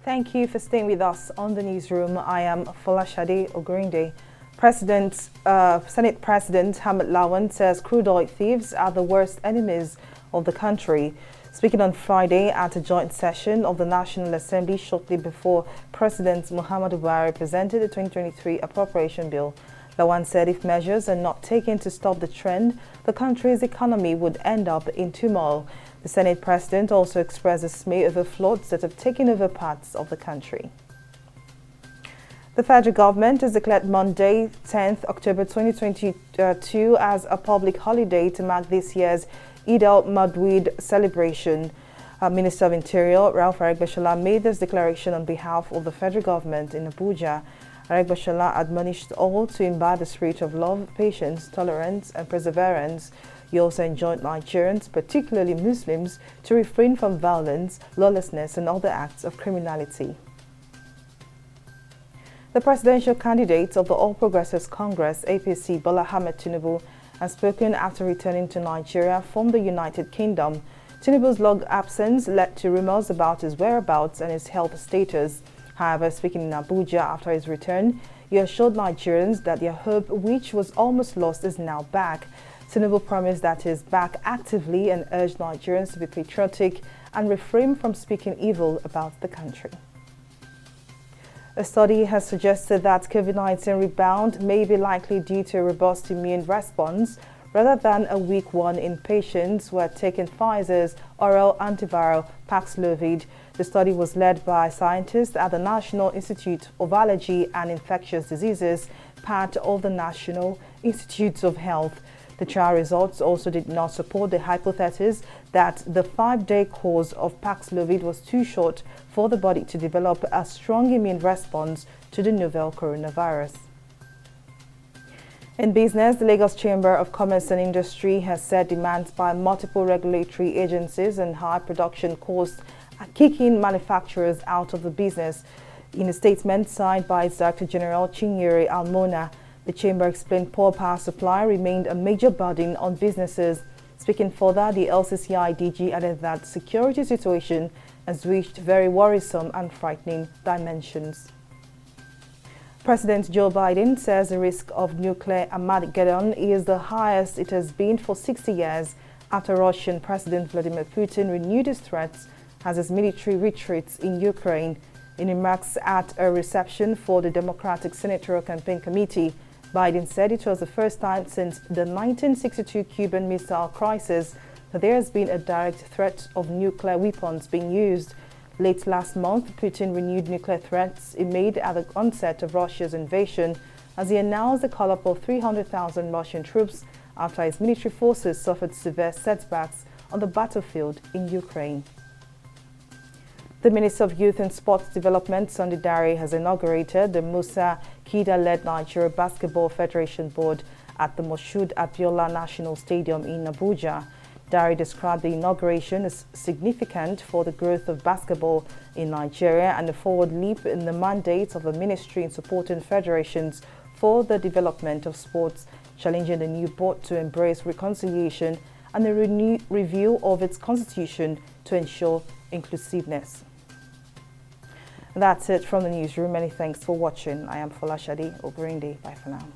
Thank you for staying with us on the newsroom. I am Folashade Ogurinde. Senate President Ahmed Lawan says crude oil thieves are the worst enemies of the country. Speaking on Friday at a joint session of the National Assembly shortly before President Muhammadu Buhari presented the 2023 appropriation bill, Lawan said if measures are not taken to stop the trend, the country's economy would end up in turmoil. The Senate President also expressed dismay over floods that have taken over parts of the country. The federal government has declared Monday, 10th October 2022 as a public holiday to mark this year's Eid al-Maulud celebration. Minister of Interior Rauf Aregbesola made this declaration on behalf of the federal government in Abuja. Aregbesola admonished all to imbibe the spirit of love, patience, tolerance and perseverance. He also enjoined Nigerians, particularly Muslims, to refrain from violence, lawlessness and other acts of criminality. The presidential candidate of the All Progressives Congress, APC, Bola Ahmed Tinubu, has spoken after returning to Nigeria from the United Kingdom. Tinubu's long absence led to rumors about his whereabouts and his health status. However, speaking in Abuja after his return, he assured Nigerians that their hope, which was almost lost, is now back. Tinubu promised that he is back actively and urged Nigerians to be patriotic and refrain from speaking evil about the country. A study has suggested that COVID-19 rebound may be likely due to a robust immune response rather than a weak one in patients who had taken Pfizer's oral antiviral Paxlovid. The study was led by scientists at the National Institute of Allergy and Infectious Diseases, part of the National Institutes of Health. The trial results also did not support the hypothesis that the 5-day course of Paxlovid was too short for the body to develop a strong immune response to the novel coronavirus. In business, the Lagos Chamber of Commerce and Industry has said demands by multiple regulatory agencies and high production costs are kicking manufacturers out of the business. In a statement signed by its Director General Chinyere Almona, the Chamber explained poor power supply remained a major burden on businesses. Speaking further, the LCCI DG added that the security situation has reached very worrisome and frightening dimensions. President Joe Biden says the risk of nuclear Armageddon is the highest it has been for 60 years after Russian President Vladimir Putin renewed his threats as his military retreats in Ukraine. In remarks at a reception for the Democratic Senatorial Campaign Committee, Biden said it was the first time since the 1962 Cuban Missile Crisis that there has been a direct threat of nuclear weapons being used. Late last month, Putin renewed nuclear threats he made at the onset of Russia's invasion as he announced the call-up of 300,000 Russian troops after his military forces suffered severe setbacks on the battlefield in Ukraine. The Minister of Youth and Sports Development, Sunday Dare, has inaugurated the Musa Kida-led Nigeria Basketball Federation Board at the Moshood Abiola National Stadium in Abuja. Dare described the inauguration as significant for the growth of basketball in Nigeria and a forward leap in the mandate of the ministry in supporting federations for the development of sports, challenging the new board to embrace reconciliation and a review of its constitution to ensure inclusiveness. That's it from the newsroom. Many thanks for watching. I am Folashade Ogurinde. Bye for now.